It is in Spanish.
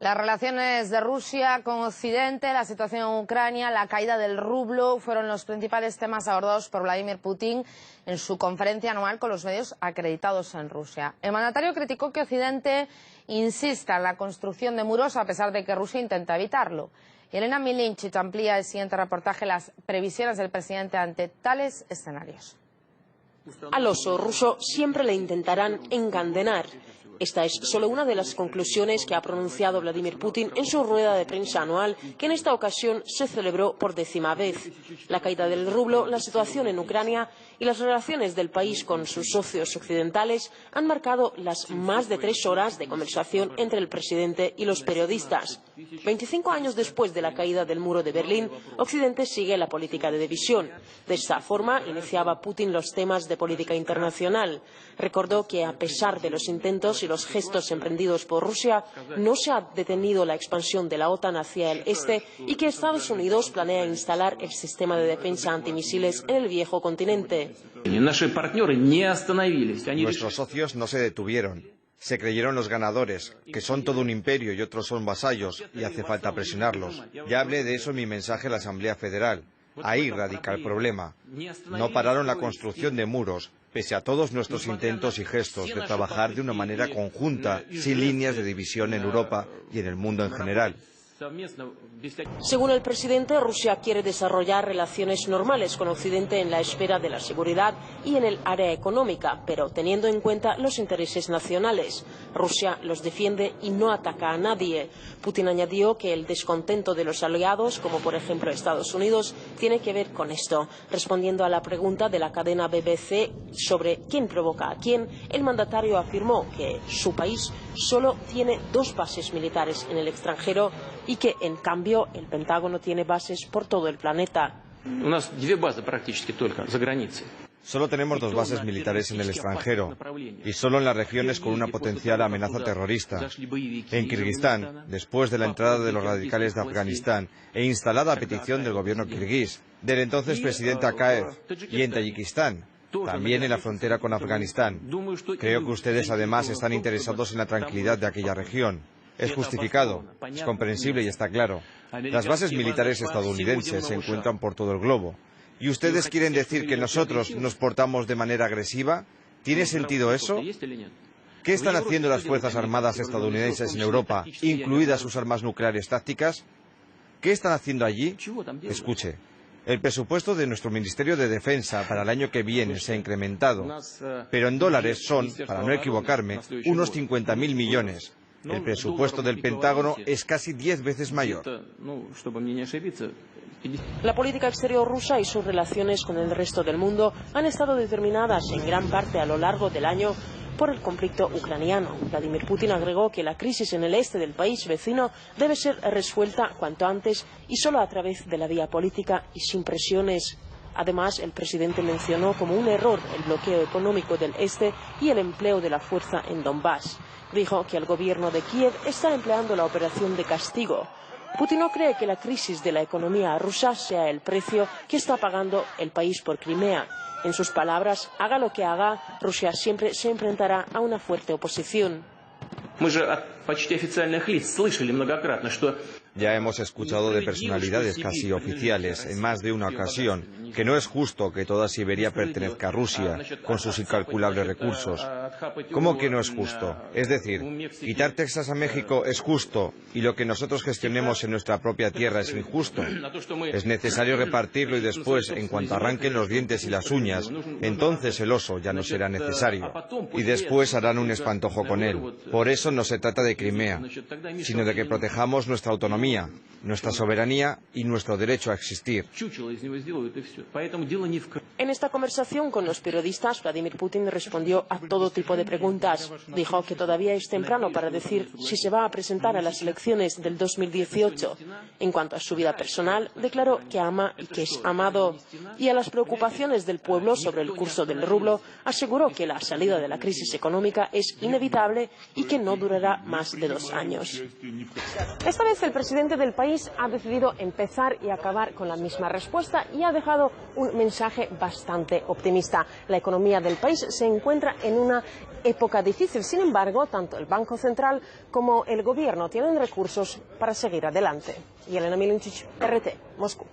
Las relaciones de Rusia con Occidente, la situación en Ucrania, la caída del rublo fueron los principales temas abordados por Vladimir Putin en su conferencia anual con los medios acreditados en Rusia. El mandatario criticó que Occidente insista en la construcción de muros a pesar de que Rusia intenta evitarlo. Elena Milinchich amplía el siguiente reportaje las previsiones del presidente ante tales escenarios. Al oso ruso siempre le intentarán encadenar. Esta es solo una de las conclusiones que ha pronunciado Vladimir Putin en su rueda de prensa anual, que en esta ocasión se celebró por 10ª vez. La caída del rublo, la situación en Ucrania y las relaciones del país con sus socios occidentales han marcado las más de 3 horas de conversación entre el presidente y los periodistas. 25 años después de la caída del muro de Berlín, Occidente sigue la política de división. De esta forma iniciaba Putin los temas de política internacional. Recordó que a pesar de los intentos y los gestos emprendidos por Rusia, no se ha detenido la expansión de la OTAN hacia el este y que Estados Unidos planea instalar el sistema de defensa antimisiles en el viejo continente. Nuestros socios no se detuvieron. Se creyeron los ganadores, que son todo un imperio y otros son vasallos, y hace falta presionarlos. Ya hablé de eso en mi mensaje a la Asamblea Federal. Ahí radica el problema. No pararon la construcción de muros, pese a todos nuestros intentos y gestos de trabajar de una manera conjunta, sin líneas de división en Europa y en el mundo en general. Según el presidente, Rusia quiere desarrollar relaciones normales con Occidente en la esfera de la seguridad y en el área económica, pero teniendo en cuenta los intereses nacionales. Rusia los defiende y no ataca a nadie. Putin añadió que el descontento de los aliados, como por ejemplo Estados Unidos, tiene que ver con esto. Respondiendo a la pregunta de la cadena BBC sobre quién provoca a quién, el mandatario afirmó que su país solo tiene 2 bases militares en el extranjero y que, en cambio, el Pentágono tiene bases por todo el planeta. Solo tenemos 2 bases militares en el extranjero y solo en las regiones con una potencial amenaza terrorista. En Kirguistán, después de la entrada de los radicales de Afganistán e instalada a petición del gobierno kirguís, del entonces presidente Akayev, y en Tayikistán, también en la frontera con Afganistán. Creo que ustedes además están interesados en la tranquilidad de aquella región. Es justificado, es comprensible y está claro. Las bases militares estadounidenses se encuentran por todo el globo. ¿Y ustedes quieren decir que nosotros nos portamos de manera agresiva? ¿Tiene sentido eso? ¿Qué están haciendo las Fuerzas Armadas estadounidenses en Europa, incluidas sus armas nucleares tácticas? ¿Qué están haciendo allí? Escuche, el presupuesto de nuestro Ministerio de Defensa para el año que viene se ha incrementado, pero en dólares son, para no equivocarme, unos 50.000 millones. El presupuesto del Pentágono es casi 10 veces mayor. La política exterior rusa y sus relaciones con el resto del mundo han estado determinadas en gran parte a lo largo del año por el conflicto ucraniano. Vladimir Putin agregó que la crisis en el este del país vecino debe ser resuelta cuanto antes y solo a través de la vía política y sin presiones. Además, el presidente mencionó como un error el bloqueo económico del este y el empleo de la fuerza en Donbass. Dijo que el gobierno de Kiev está empleando la operación de castigo. Putin no cree que la crisis de la economía rusa sea el precio que está pagando el país por Crimea. En sus palabras, haga lo que haga, Rusia siempre se enfrentará a una fuerte oposición. Ya hemos escuchado de personalidades casi oficiales en más de una ocasión que no es justo que toda Siberia pertenezca a Rusia, con sus incalculables recursos. ¿Cómo que no es justo? Es decir, quitar Texas a México es justo y lo que nosotros gestionemos en nuestra propia tierra es injusto. Es necesario repartirlo y después, en cuanto arranquen los dientes y las uñas, entonces el oso ya no será necesario. Y después harán un espantojo con él. Por eso no se trata de Crimea, sino de que protejamos nuestra autonomía, nuestra soberanía y nuestro derecho a existir. En esta conversación con los periodistas, Vladimir Putin respondió a todo tipo de preguntas. Dijo que todavía es temprano para decir si se va a presentar a las elecciones del 2018. En cuanto a su vida personal, declaró que ama y que es amado. Y a las preocupaciones del pueblo sobre el curso del rublo, aseguró que la salida de la crisis económica es inevitable y que no durará más de 2 años. Esta vez el presidente del país ha decidido empezar y acabar con la misma respuesta y ha dejado dado un mensaje bastante optimista. La economía del país se encuentra en una época difícil. Sin embargo, tanto el Banco Central como el Gobierno tienen recursos para seguir adelante. Yelena Milincic, RT, Moscú.